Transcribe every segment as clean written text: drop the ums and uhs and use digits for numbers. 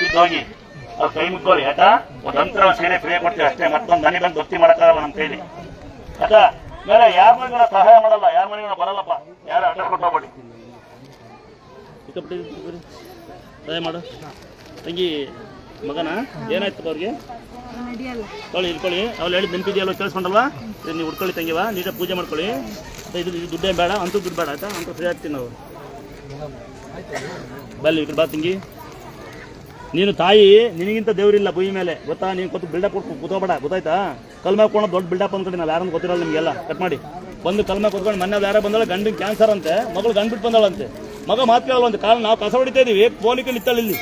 ಬಿದ್ದೋಗಿ ಅವ್ರು ಕೈ ಮುಕ್ಕೋರಿ ಆಯ್ತಾ. ಒಂದು ಅಂತರ ಸೇನೆ ಫ್ರೀ ಕೊಡ್ತೀವಿ ಅಷ್ಟೇ, ಮತ್ತೊಂದು ಮನೆ ಬಂದು ಭಕ್ತಿ ಮಾಡಕ್ಕಾಗಲ್ಲ ನಮ್ಮ ಕೈಲಿ ಆಯ್ತಾ. ಬೇರೆ ಯಾರ ಮನೆಗಳ ಸಹಾಯ ಮಾಡಲ್ಲ, ಯಾರ ಮನೆಗಳ ಬರಲ್ಲಪ್ಪ, ಯಾರು ಅಡ್ಡ ಕೊಟ್ಟೋಗ್ಬೇಡಿ. ಸಹಾಯ ಮಾಡು ತಂಗಿ ಮಗನ ಏನಾಯ್ತು ಅವ್ರಿಗೆ ತೊಳಿ ಇಟ್ಕೊಳ್ಳಿ. ಅವ್ರು ಹೇಳಿದ್ ನೆನಪಿದೆಯಲ್ಲ ಕೇಳಿಸ್ಕೊಂಡಲ್ವಾ, ನೀವು ಉಟ್ಕೊಳ್ಳಿ ತಂಗಿವಾ, ನೀಟಾಗಿ ಪೂಜೆ ಮಾಡ್ಕೊಳ್ಳಿ. ಇದು ದುಡ್ಡೇ ಬೇಡ, ಅಂತೂ ದುಡ್ಡು ಬೇಡ ಆಯ್ತಾ, ಅಂತ ಫ್ರೀ ಆಗ್ತೀವಿ ನಾವು. ಬಲ್ಲಿ ಈ ಕಡೆ ಬಾ ತಂಗಿ. ನೀನು ತಾಯಿ, ನಿನಗಿಂತ ದೇವರಿಲ್ಲ ಭೂಮಿ ಮೇಲೆ ಗೊತ್ತಾ. ನೀನು ಕೊಟ್ಟು ಬಿಲ್ಡಪ್ ಕೊಟ್ಟು ಕೂತ್ಕೋಬೇಡ ಗೊತ್ತಾಯ್ತಾ. ಕಲ್ಮ್ಯಾಗ ಕೊಂಡು ದೊಡ್ಡ ಬಿಲ್ಡಪ್ ಅಂದ್ಕೊಂಡು ನಾವು ಯಾರನ್ನು ಗೊತ್ತಿರಲ್ಲ ನಿಮಗೆಲ್ಲ. ಕಟ್ ಮಾಡಿ ಬಂದು ಕಲ್ಮ್ಯಾಗ ಕೂತ್ಕೊಂಡು ಮೊನ್ನೆ ಯಾರೋ ಬಂದಳ ಗಂಡಿನ ಕ್ಯಾನ್ಸರ್ ಅಂತೆ, ಮಗಳು ಗಂಡು ಬಿಟ್ಟು ಬಂದಳಂತೆ. ಮಗ ಮಾತು ಕೇಳಲ್ವಂತೆ. ಕಾಲ ನಾವು ಕಸ ಹೊಡಿತಾ ಇದೀವಿ, ಫೋನಿಗೆ ನಿಂತಳ ಇಲ್ಲಿ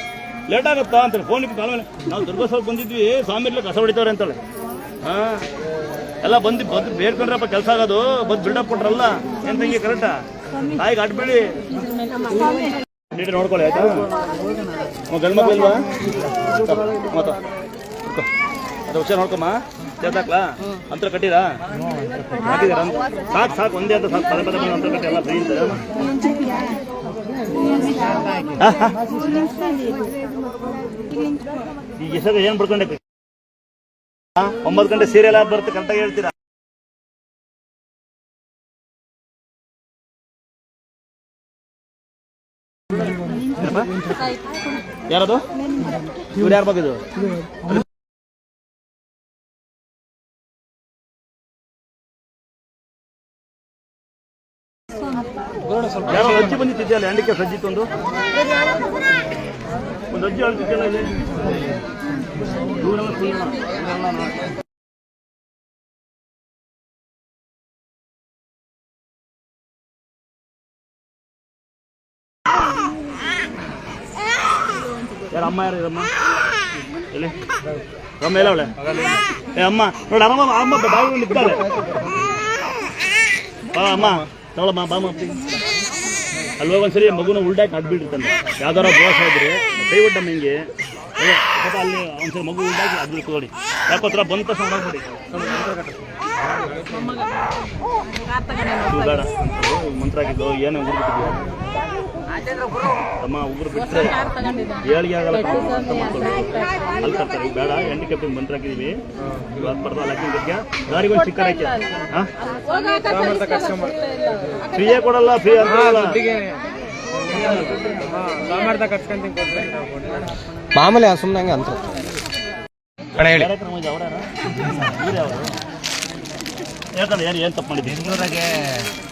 ಲೇಟ್ ಆಗುತ್ತಾ ಅಂತಾಳೆ. ಫೋನಿಗೆ ಕಾಲ ಮೇಲೆ ನಾವು ದುರ್ಗೋಸ್ವಾಮಿ ಬಂದಿದ್ವಿ, ಸ್ವಾಮಿರ್ಲಿ ಕಸ ಹೊಡಿತವ್ರೆ ಅಂತಾಳೆ. ಹಾಂ ಎಲ್ಲ ಬಂದು ಬೇಡ್ಕೊಂಡ್ರಪ್ಪ ಕೆಲಸ ಆಗೋದು, ಬಂದು ಬಿಲ್ಡಪ್ ಕೊಟ್ರಲ್ಲ. ಏನು ತಂಗಿ ಕರೆಕ್ಟಾ? ತಾಯಿಗೆ ಅಡ್ಬೇಡಿ, ನೀಟಾಗಿ ನೋಡ್ಕೊಳ್ಳಿ ಆಯ್ತಾ. ಗಂಡು ಮಕ್ಳು ಇಲ್ವಾ ಮತ್ತ ಅದು ಹುಷಾರು ನೋಡ್ಕೊಮ್ಮ. ಸೇರ್ತಾಕ್ಲಾ ಅಂತರ ಕಟ್ಟಿರಾ ಹಾಕಿದಾರ ಸಾಕು ಸಾಕು ಒಂದೇ ಅಂತ ಸಾಕು. ಪದೇ ಪದೇ ಅಂತರ ಕಟ್ಟಿ ಎಲ್ಲ ಫ್ರೀ ಅಂತ ಈಗ ಎಷ್ಟೊತ್ತ ಏನು ಬಿಡ್ಕೊಂಡೆ 9 ಗಂಟೆ ಸೀರಿಯಲ್ ಆಗಿ ಬರುತ್ತೆ ಕರೆಕ್ಟಾಗಿ ಹೇಳ್ತೀರಾ. ಯಾರದು ಇವ್ರು ಯಾರು ಬಂದಿದ್ದು? ಯಾರೋ ಅಜ್ಜಿ ಬಂದಿತ್ತಿದ್ಯಲ್ಲ, ಹ್ಯಾಂಡಿಕ್ಯಾಪ್ ಅಜ್ಜಿತ್ತು ಒಂದು ಅಜ್ಜಿ ಹೇಳ್ತಿದ್ದಲ್ಲ ಇಲ್ಲಿ ಇವರೆಲ್ಲ ಫುಲ್ ಯಾರ ಅಮ್ಮ ಯಾರು ಇರಮ್ಮ ಎಲ್ಲಿ ರಮ್ಮ ಎಲ್ಲ ಅವಳೆ ಏ ಅಮ್ಮ ನೋಡಿ ಅಮ್ಮ ಅಮ್ಮ ಬಾಯಿ ನಿಂತಾಳೆ. ಅಮ್ಮ ತಗೊಳಮ್ಮ ಬಾಮ ಅಲ್ವಾ ಒಂದ್ಸರಿ ಮಗುನ ಉಲ್ಟಾಕಿ ಅಡ್ಬಿಟ್ಟಿರ್ತಾನೆ. ಯಾವ್ದಾರ ಬೋಸ ಇದ್ರೆ ಕೈ ಒಡ್ಡಮ್ಮ ಹಿಂಗೆ ಅಲ್ಲಿ ಒಂದ್ಸರಿ ಮಗು ಉಲ್ಟಾಕಿ ಅಡ್ಬಿಟ್ಟು ತಗೊಳ್ಳಿ. ಯಾಕೋತ್ರ ಬಂದ ತಕ್ಷಣ ಹೊಡೋಗ್ಬಿಡಿ ಬೇಡ ಮಂತ್ರ ಹಾಕಿದ್ದು ಏನೋ ಉಗುರ್ಬಿಟ್ಟಿದ್ಯಾ ಅಮ್ಮ. ಉಗುರು ಬಿಟ್ಟರೆ ಏಳಿಗೆ ಆಗಲ್ಲ ಅಲ್ಲಿ ತರ್ತಾರೆ. ಬೇಡ ಹ್ಯಾಂಡಿಕ್ಯಾಪ್ ಮಂತ್ರ ಹಾಕಿದೀವಿ ಇವಾಗ ಬರ್ತಾ ಹಾಕಿನ ಬಗ್ಗೆ ಗಾರಿಗೊಂದು ಸ್ಟಿಕ್ಕರ್ ಹಾಕಿ. ಹಾಂ ಫ್ರೀಯೇ ಕೊಡಲ್ಲ, ಫ್ರೀ ಅಂತ ಮಾಮೂಲಿ ಸುಮ್ಮನೆ ಅಂತ ಯಾಕಂದ್ರೆ ಏನು ತಪ್ಪು ಮಾಡಿದ್ವಿ. ಬೆಂಗಳೂರಾಗೆ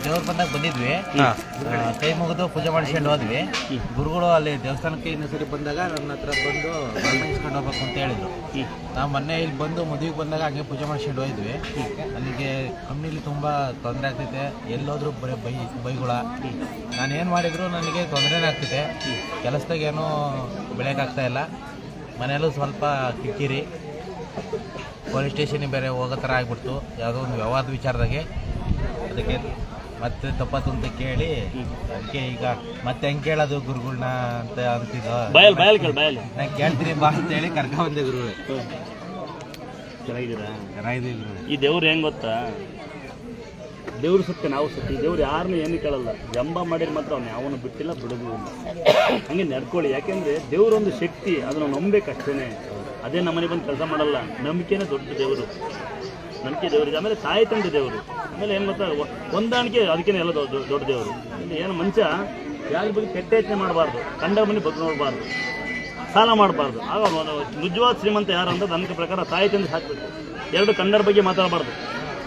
ದೇವ್ರ ಬಂದಾಗ ಬಂದಿದ್ವಿ, ಕೈ ಮುಗಿದು ಪೂಜೆ ಮಾಡಿಸ್ಕೊಂಡು ಹೋದ್ವಿ. ಗುರುಗಳು ಅಲ್ಲಿ ದೇವಸ್ಥಾನಕ್ಕೆ ಇನ್ನೊಂದು ಸರಿ ಬಂದಾಗ ನನ್ನ ಹತ್ರ ಬಂದು ಇಸ್ಕೊಂಡು ಹೋಗ್ಬೇಕು ಅಂತ ಹೇಳಿದ್ರು. ನಾವು ಮೊನ್ನೆ ಇಲ್ಲಿ ಬಂದು ಮದುವೆಗೆ ಬಂದಾಗ ಹಂಗೆ ಪೂಜೆ ಮಾಡಿಸ್ಕೊಂಡು ಹೋಗಿದ್ವಿ. ಅಲ್ಲಿಗೆ ಕಂಪ್ನಿಲಿ ತುಂಬ ತೊಂದರೆ ಆಗ್ತೈತೆ, ಎಲ್ಲೋದ್ರೂ ಬರೀ ಬೈಗುಳ. ನಾನೇನು ಮಾಡಿದ್ರು ನನಗೆ ತೊಂದರೆನೇ ಆಗ್ತೈತೆ. ಕೆಲಸದಾಗ ಏನೂ ಬೆಳೆಯೋಕ್ಕಾಗ್ತಾ ಇಲ್ಲ. ಮನೆಯಲ್ಲೂ ಸ್ವಲ್ಪ ಕಿರಿಕಿರಿ, ಪೊಲೀಸ್ ಸ್ಟೇಷನಿಗೆ ಬೇರೆ ಹೋಗೋ ಥರ ಆಗಿಬಿಡ್ತು ಯಾವುದೋ ಒಂದು ವ್ಯವಹಾರದ ವಿಚಾರದಾಗೆ. ಅದಕ್ಕೆ ಮತ್ತೆ ತಪ್ಪತ್ತು ಅಂತ ಕೇಳಿ ಅದಕ್ಕೆ ಈಗ ಮತ್ತೆ ಹೆಂಗೆ ಕೇಳೋದು ಗುರುಗಳನ್ನ ಅಂತ ಅಂತಿದ್ದು. ನಾನು ಕೇಳ್ತೀನಿ ಬಾ ಅಂತೇಳಿ ಕರ್ಕೊಂಡ್ಬಂದೆ ಗುರುಗಳು. ಚೆನ್ನಾಗಿದ್ದೀರಾ? ಚೆನ್ನಾಗಿದ್ದೀವಿ. ಈ ದೇವ್ರು ಹೆಂಗೆ ಗೊತ್ತಾ, ದೇವ್ರು ಸತ್ಯ ನಾವು ಸತ್ಯ. ದೇವ್ರು ಯಾರನ್ನೂ ಏನು ಕೇಳಲ್ಲ, ಜಂಬ ಮಾಡಿದ್ರೆ ಮಾತ್ರ ಅವ್ನು ಯಾವನು ಬಿಟ್ಟಿಲ್ಲ ಬಿಡೋದು ಹಂಗೆ ನಡ್ಕೊಳ್ಳಿ. ಯಾಕೆಂದರೆ ದೇವ್ರೊಂದು ಶಕ್ತಿ, ಅದನ್ನು ನಂಬಬೇಕು ಅಷ್ಟೇ. ಅದೇ ನಮ್ಮನೆ ಬಂದು ಕೆಲಸ ಮಾಡಲ್ಲ. ನಂಬಿಕೆನೇ ದೊಡ್ಡ ದೇವರು, ನಂಬಿಕೆ ದೇವರಿಗೆ. ಆಮೇಲೆ ತಾಯಿ ತಂದೆ ದೇವರು. ಆಮೇಲೆ ಏನು ಗೊತ್ತಾ, ಹೊಂದಾಣಿಕೆ ಅದಕ್ಕೇನೆ ಎಲ್ಲ ದೊಡ್ಡ ದೇವರು. ಏನು ಮನುಷ್ಯ ಯಾರ ಬಗ್ಗೆ ಕೆಟ್ಟ ಯೋಚನೆ ಮಾಡಬಾರ್ದು, ಕಂಡ ಮನೆ ಬಗ್ಗೆ ನೋಡಬಾರ್ದು, ಸಾಲ ಮಾಡಬಾರ್ದು. ಆಗ ನಿಜವಾದ ಶ್ರೀಮಂತ ಯಾರು ಅಂತ ನನ್ನ ಪ್ರಕಾರ ತಾಯಿ ತಂದೆ ಹಾಕಬೇಕು. 2 ಕಂಡರ ಬಗ್ಗೆ ಮಾತಾಡಬಾರ್ದು.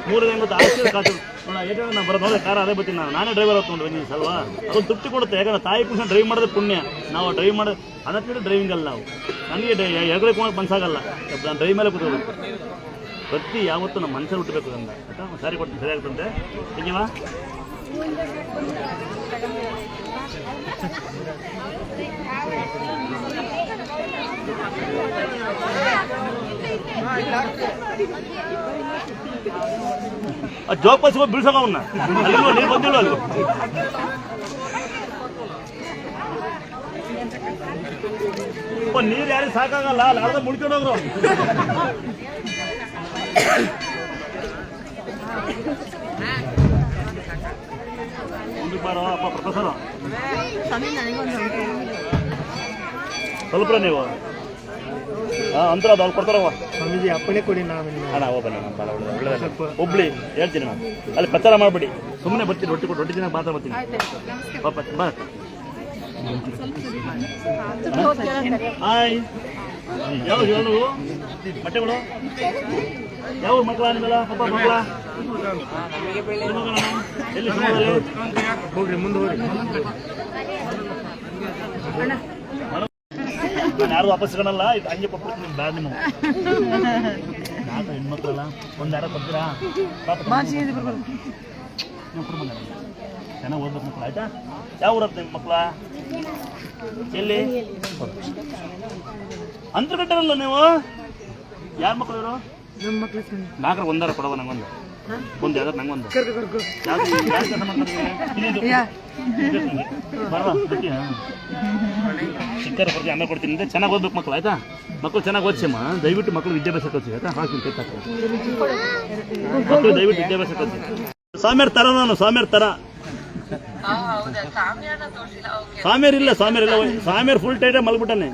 3 ಏನು ಗೊತ್ತಾ, ಆಸ್ತಿ ಕಾಸು ಯಾಕಂದ್ರೆ ನಾನು ಬರೋದು ನೋಡಿದ್ರೆ ಕಾರ್ ಅದೇ ಬರ್ತೀನಿ, ನಾನೇ ಡ್ರೈವರ್ ಹೊತ್ಕೊಂಡು ಬಂದಿದ್ದೀನಿ ಸಲ್ವಾ. ಅದೊಂದು ತೃಪ್ತಿ ಕೊಡುತ್ತೆ. ಯಾಕಂದ್ರೆ ತಾಯಿ ಪುರುಷ ಡ್ರೈವ್ ಮಾಡೋದು ಪುಣ್ಯ. ನಾವು ಡ್ರೈವ್ ಮಾಡೋದು ಅದಕ್ಕೆ ಡ್ರೈವಿಂಗ್ ಅಲ್ಲ. ನಾವು ನನಗೆ ಎಗಡೆ ಕೊಡೋಕೆ ಮನಸ್ಸಾಗಲ್ಲ, ನಾನು ಡ್ರೈವ್ ಮೇಲೆ ಕೂತ್ಕೋಬೇಕು. ಪ್ರತಿ ಯಾವತ್ತೂ ನಮ್ಮ ಮನಸ್ಸಲ್ಲಿ ಹುಟ್ಟಬೇಕು ಅಂತ ಆಯ್ತಾ. ಸಾರಿ ಕೊಡ್ತೀನಿ, ಸರಿಯಾಗ್ತಂತೆ ಹೀಗೆವಾ. ಜೋಪಾಸಿ ಹೋಗಿ ಬೀಳ್ಸೋಕ ಅವನ್ನ ಅಲ್ಲಿ ನೀರು ಬಂದಿಲ್ಲ ಅಲ್ಲಿ. ನೀರು ಯಾರಿಗೆ ಸಾಕಾಗಲ್ಲ, ಅಲ್ಲಿ ಅರ್ಧ ಮುಳ್ಕೊಂಡು ಹೋಗ್ರು. ಮುಂದಕ್ಕೆ ಬಾರೋ ಅಪ್ಪ ಪ್ರೊಫೆಸರು. ಸ್ವಲ್ಪ ನೀವು ಅಂತರ ಅದು ಅವ್ರು ಕೊಡ್ತಾರವ ಸ್ವಾಮೀಜಿ ಅಪ್ಪಣೆ ಕೊಡಿ ನಾವಿನ್ನು ಅಣ್ಣ ಹೋಗಲ್ಲ ನಾನು ಭಾಳ ಒಳ್ಳೆಯದಲ್ಲ ಹುಬ್ಳಿ ಹೇಳ್ತೀನಿ ನಾನು ಅಲ್ಲಿ ಪ್ರಚಾರ ಮಾಡಿಬಿಡಿ ಸುಮ್ಮನೆ ಬರ್ತೀನಿ ರೊಟ್ಟಿ ಕೊಟ್ಟು ರೊಟ್ಟಿ ದಿನ ಮಾತ್ರ ಬರ್ತೀನಿ ಪಾಪ ಬಾ ಹಾಯ್ ಯಾವ ಹೇಳು ಬಟ್ಟೆಗಳು ಯಾವ ಮಕ್ಕಳ ನಿಮ್ಮೆಲ್ಲ ಪಾಪ ಮಕ್ಕಳ ಎಲ್ಲಿ ಹೋಗ್ರಿ ಮುಂದೆ ಹೋಗ್ರಿ ನಾನು ಯಾರು ವಾಪಸ್ ಸಿಗೋಣಲ್ಲ ಇದು ಹಂಗೆ ಕೊಟ್ಬಿಡ್ತೀನಿ ನಿಮ್ಮ ಬ್ಯಾಗ್ ನಿಮ್ಮ ನಾಲ್ಕು ಹೆಣ್ಮಕ್ಳಲ್ಲ ಒಂದು ಯಾರೋ ಕೊಡ್ತೀರಾ ಪಾಪ ನೀವು ಕುಟುಂಬ ಚೆನ್ನಾಗಿ ಓದ್ಬೇಕು ಮಕ್ಕಳು ಆಯ್ತಾ ಯಾವ ಊರದ್ದು ನಿಮ್ಮ ಮಕ್ಕಳ ಎಲ್ಲಿ ಅಂತರ್ಗಟ್ಟರಲ್ಲ ನೀವು ಯಾರ ಮಕ್ಕಳು ಇವರು ನಾಲ್ಕರ ಒಂದಾರ ಕೊಡವ ನಂಗೊಂದು ಒಂದು ಯಾವ್ದಾರು ನಂಗೊಂದು ಬರವಾ ಚಿಕ್ಕರ ಕೊಡ್ತೀನಿ ಆಮೇಲೆ ಕೊಡ್ತೀನಿ ಅಂದರೆ ಚೆನ್ನಾಗಿ ಓದ್ಬೇಕು ಮಕ್ಕಳು ಆಯ್ತಾ ಮಕ್ಕಳು ಚೆನ್ನಾಗಿ ಓದಿಸಮ್ಮ ದಯವಿಟ್ಟು ಮಕ್ಕಳು ವಿದ್ಯಾಭ್ಯಾಸ ಕಲಿಸಿ ಆಯ್ತಾ ಹಾಕಿ ಮಕ್ಕಳು ದಯವಿಟ್ಟು ವಿದ್ಯಾಭ್ಯಾಸ ಕಲಿಸಿ ಸ್ವಾಮಿಯರ್ ತರ ನಾನು ಸ್ವಾಮಿಯರ್ ತರ ಸ್ವಾಮಿಯರ್ ಇಲ್ಲ ಸ್ವಾಮಿಯರ್ ಫುಲ್ ಟೈಟೇ ಮಲ್ಬಿಟ್ಟಾನೆ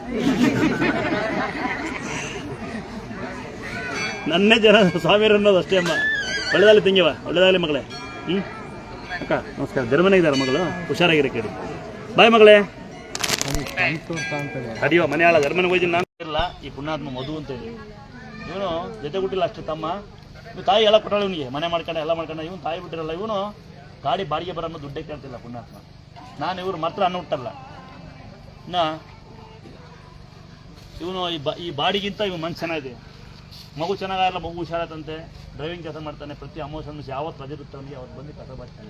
ನನ್ನೇ ಜನ ಸ್ವಾಮಿಯರ್ ಅನ್ನೋದು ಅಷ್ಟೇ ಅಮ್ಮ ಒಳ್ಳೆದಾಗಲಿ ತಂಗಿವ ಒಳ್ಳೆದಾಗಲಿ ಮಗಳೇ ಅಕ್ಕ ನಮಸ್ಕಾರ ಜರ್ಮನಿ ಇದ್ದಾರೆ ಮಗಳು ಹುಷಾರಾಗಿರಿ ಕೇಳಿ ಬಾಯ್ ಮಗಳೇ ಅಡಿಯೋ ಮನೆ ಆಳ ಜರ್ಮನಿಗೆ ಹೋಯ್ತೀನಿ ನಾನು ಇಲ್ಲ ಈ ಪುಣ್ಯಾತ್ಮ ಮಧು ಅಂತ ಹೇಳಿ ಇವನು ಜೊತೆ ಬಿಟ್ಟಿಲ್ಲ ಅಷ್ಟೇ ತಮ್ಮ ಇವ್ ತಾಯಿ ಎಲ್ಲ ಕೊಟ್ಟಾಳೆ ಇವನಿಗೆ ಮನೆ ಮಾಡ್ಕೊಂಡು ಎಲ್ಲ ಮಾಡ್ಕೊಂಡು ಇವನು ತಾಯಿ ಬಿಟ್ಟಿರಲ್ಲ ಇವನು ಗಾಡಿ ಬಾಡಿಗೆ ಬರೋದು ದುಡ್ಡೇ ಕೇಳ್ತಿಲ್ಲ ಪುಣ್ಯಾತ್ಮ ನಾನು ಇವ್ರು ಮಾತ್ರ ಅನ್ನ ಹುಟ್ಟಲ್ಲ ಇನ್ನು ಇವನು ಈ ಬಾಡಿಗಿಂತ ಇವನು ಮನ್ಸು ಚೆನ್ನಾಗಿದೆ ಮಗು ಚೆನ್ನಾಗಾಗಲ್ಲ ಮಗು ಹುಷಾರಾತಂತೆ ಡ್ರೈವಿಂಗ್ ಕೆಲಸ ಮಾಡ್ತಾನೆ ಪ್ರತಿ ಅಮೋಷನ್ ಯಾವತ್ತು ರಜೆ ಇರುತ್ತೆ ಅವನಿಗೆ ಅವತ್ತು ಬಂದು ಕೆಲಸ ಮಾಡ್ತಾನೆ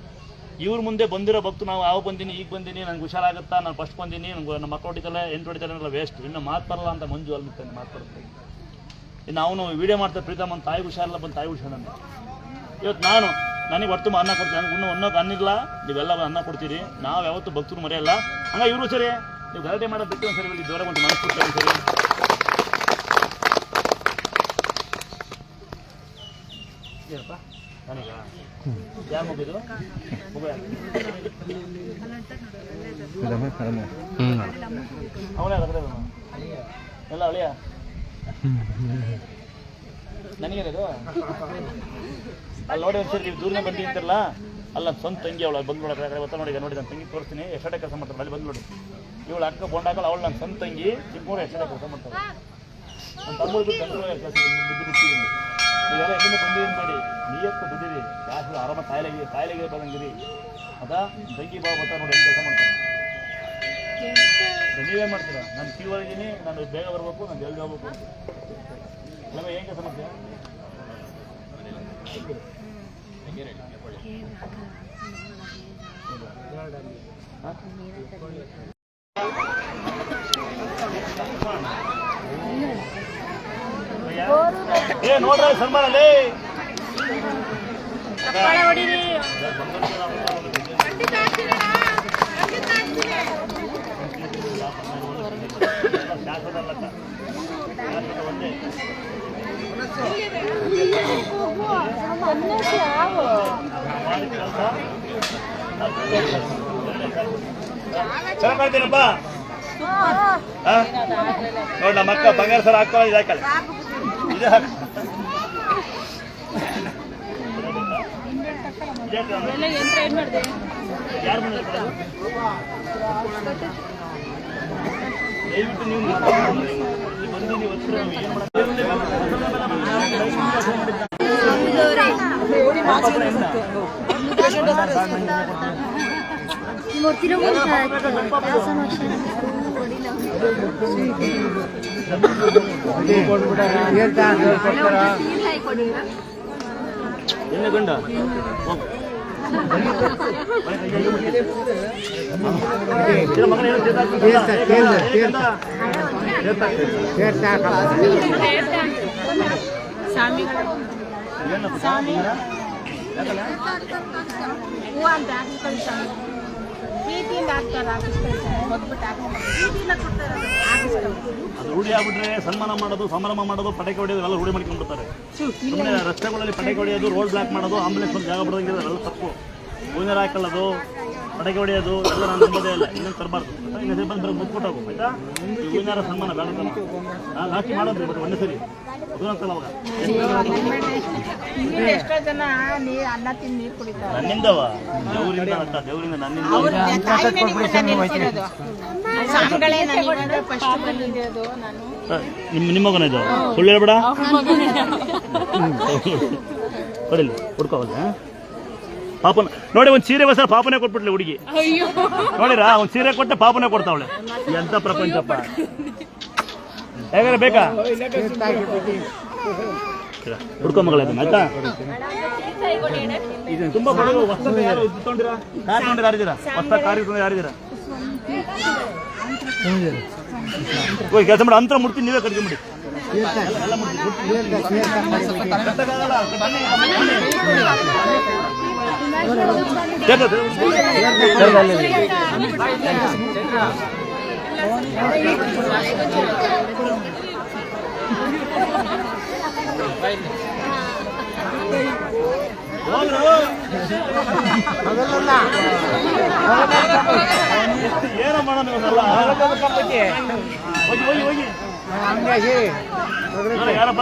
ಇವ್ರ ಮುಂದೆ ಬಂದಿರೋ ಭಕ್ತು ನಾವು ಯಾವ ಬಂದೀನಿ ಈಗ ಬಂದೀನಿ ನಂಗೆ ಹುಷಾರಾಗುತ್ತಾ ನಾನು ಫಸ್ಟ್ ಬಂದೀನಿ ನಂಗೆ ನಮ್ಮ ಮಕ್ಕಳು ಹೊಡಿತಲ್ಲ 8 ಹೊಡಿತಾರೆ ಅನ್ನೋಲ್ಲ ವೇಸ್ಟ್ ಇನ್ನು ಮಾತು ಬರಲ್ಲ ಅಂತ ಮಂಜು ಅಲ್ಲಿ ನಿಂತಾನೆ ಮಾತು ಬರುತ್ತೆ ಇನ್ನು ಅವನು ವೀಡಿಯೋ ಮಾಡ್ತಾರೆ ಪ್ರೀತಮ್ ಅಂತ ತಾಯಿ ಹುಷಾರಲ್ಲ ಬಂದು ತಾಯಿ ಹುಷಾರಲ್ಲ ಇವತ್ತು ನನಗೆ ಹೊತ್ತು ಅನ್ನ ಕೊಡ್ತೀನಿ ನನಗೆ ಇನ್ನೂ ಅನ್ನೋಕೆ ಅನ್ನಿಲ್ಲ ನೀವೆಲ್ಲ ಅನ್ನ ಕೊಡ್ತೀರಿ ನಾವು ಯಾವತ್ತೂ ಭಕ್ತರು ಮರೆಯಲ್ಲ ಹಂಗೆ ಇವರು ಸರಿ ನೀವು ಗಲಾಟೆ ಮಾಡೋದು ಬಿಟ್ಟು ಒಂದು ಸರಿ ಇಲ್ಲಿ ದೂರ ಬಂದು ಮನಸ್ಸು ಕೊಡ್ತಾರೆ ಸರಿ ಏನಪ್ಪ ನನಗ ಯಾರು ಮುಗಿದು ಅವನೇ ಅದ್ರ ಎಲ್ಲ ಅಳಿಯ ನನಗೇನದು ಅಲ್ಲಿ ನೋಡಿ ಒಂದ್ಸರಿ ನೀವು ದೂರನೇ ಬಂದಿ ಅಂತಿರಲ್ಲ ಅಲ್ಲ ಸ್ವಂತ ತಂಗಿ ಅವಳು ಬಂದು ನೋಡೋಕೆ ಒತ್ತ ನೋಡಿ ನೋಡಿ ನಾನು ತಂಗಿ ತೋರಿಸ್ತೀನಿ ಎಷ್ಟೇ ಕೆಲಸ ಮಾಡ್ತಾರೆ ಅಲ್ಲಿ ಬಂದು ನೋಡಿ ಇವಳು ಅಕ್ಕ ಕೊಂಡಾಗಲ್ಲ ಅವಳು ನನ್ನ ಸ್ವಂತ ತಂಗಿ ಚಿಕ್ಕೂರು ಎಷ್ಟೇ ಕೆಲಸ ಮಾಡ್ತಾರೆ ನನ್ನ ತಮ್ಮಳು ಬಿಟ್ಟು ಗಂಟಲು ಕೆಲಸ ಬಿಟ್ಟಿದ್ದೀನಿ ನೀವೆಲ್ಲ ಎಲ್ಲಿಂದ ಬಂದಿದ್ದೀನಿ ಬೇಡಿ ನೀಯತ್ತು ಬಿದ್ದೀರಿ ಜಾಸ್ತಿ ಆರಾಮ ಕಾಯಿಲೆಗೆ ಬಂದಂಗಿರಿ ಅದಾ ತಂಗಿ ಬಾಬು ಬರ್ತಾ ನೋಡಿ ಏನು ಕೆಲಸ ಮಾಡ್ತಾರೆ ನೀವೇನು ಮಾಡ್ತೀರಾ ನಾನು ಕ್ಯೂ ಆಗಿದ್ದೀನಿ ನಾನು ಬೇಗ ಬರ್ಬೇಕು ನಾನು ಜಲ್ದಿ ಹೋಗ್ಬೇಕು ಎಲ್ಲ ಏನು ಕೆಲಸ ಮಾಡ್ತೀರಾ ಏ ನೋಡ್ರಿ ಸನ್ಮಾನಲ್ಲಿ ಒಂದೇ ಚೆನ್ನಾಗಿ ಮಾಡ್ತೀನಪ್ಪ ನೋಡಿ ನಮ್ಮ ಅಕ್ಕ ಬಂಗಾರ ಸರ ಹಾಕೋ ಇದು ಹಾಕಲ್ಲ ಇದೇ ಹಾಕ ಯಾರು ದಯವಿಟ್ಟು ನೀವು ಬಂದು ನೀವು ಏನು ಎಲ್ಲ ಗಂಡ ಅದು ರೂಢಿ ಆಗ್ಬಿಟ್ರೆ ಸನ್ಮಾನ ಮಾಡೋದು ಸಮಾರಂಭ ಮಾಡೋದು ಪಟಾಕಿ ಹೊಡೆಯೋದು ಎಲ್ಲ ರೂಢಿ ಮಾಡ್ಕೊಂಡ್ಬಿಡ್ತಾರೆ ಸುಮ್ಮನೆ ರಸ್ತೆಗಳಲ್ಲಿ ಪಟಾಕಿ ಹೊಡೆಯೋದು ರೋಡ್ ಬ್ಲಾಕ್ ಮಾಡೋದು ಆಂಬುಲೆನ್ಸ್ ಒಂದು ಜಾಗ ಬಿಡೋದಂಗೆ ಎಲ್ಲ ತಪ್ಪು ಹೂವಿನ ಹಾಕೊಳ್ಳೋದು ಪಟಾಕಿ ಹೊಡೆಯೋದು ಎಲ್ಲ ನಾನು ನಂಬೋದೇ ಇಲ್ಲ. ಇನ್ನೊಂದು ತರಬಾರ್ದು. ಇನ್ನೊಂದು ಸರಿ ಬಂದು ಮುಟ್ಬಿಟ್ಟು ಹೋಗು ಆಯ್ತಾ. ಹೂವಿನಾರ ಸನ್ಮಾನ ಬೇಡ ಲಾಕಿ ಮಾಡೋದು ಬಟ್ ಒಂದೇ ಸರಿ ಅವಾಗ ಎಷ್ಟೋ ಜನ ಅನ್ನ ತಿಂದು ನೀರು ಕುಡಿತಾರೆ. ನನ್ನಿಂದವ ದೇವರಿಂದ ಅಂತ ದೇವರಿಂದ ನನ್ನಿಂದ ನಿಮ್ಮ ಮಗನ ಇದು ಸುಳ್ಳು ಹೇಳ್ಬೇಡ. ಕೊಡಿಲ್ಲ ಹುಡ್ಕೋವಲ್ಲ ಪಾಪನ ನೋಡಿ. ಒಂದು ಸೀರೆ ಸರ್ ಪಾಪನೇ ಕೊಟ್ಬಿಟ್ಲಿ ಹುಡುಗಿ ನೋಡಿರಾ. ಒಂದು ಸೀರೆ ಕೊಟ್ಟೆ ಪಾಪನೇ ಕೊಡ್ತಾವಳೆ. ಎಂತ ಪ್ರಪಂಚಪ್ಪ. ಹೇಗಾರೆ ಬೇಕಾ ಹುಡ್ಕೊ ಮಗಳ ಆಯ್ತಾ. ತುಂಬಾ ಬಡವರು ಹೊಸ ಯಾರು ಇಟ್ಕೊಂಡಿರಾ ಕಾರ್ ತಗೊಂಡು ಯಾರಿದ್ದೀರಾ ಹೊಸ ಕಾರ್ ಇಟ್ಕೊಂಡು ಯಾರಿದ್ದೀರಾ ಹೋಗಿ ಕೆಲಸ ಮಾಡಿ ಅಂತರ ಮುಡ್ತೀನಿ. ನೀವೇ ಕಟ್ಕೊಂಬಿಡಿ. ಏನೋ ಮಾಡೋಣ ಹೋಗಿ ಹೋಗಿ ಹೋಗಿ ಯಾರಪ್ಪ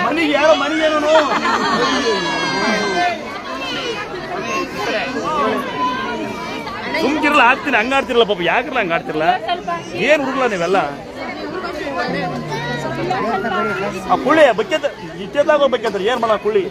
ಮನಿಗೆ ಯಾರೋ ಮನಿಗೇನು ಸುಮ್ಕಿರಲ್ಲ ಆಗ್ತೀನಿ ಹಂಗಾಡ್ತಿರಲ್ಲ ಪಾಪ. ಯಾಕಿರಲ್ಲ ಹಂಗಾಡ್ತಿರಲ್ಲ. ಏನ್ ಹುಡುಗಲ್ಲ ನೀವೆಲ್ಲ ಆ ಕುಳ್ಳಿ ಬಕ್ಕೆ ಇಷ್ಟೆಲ್ಲಾಗೋ ಬೇಕಂತಾರೆ. ಏನ್ ಮಾಡ ಕುಳ್ಳಿ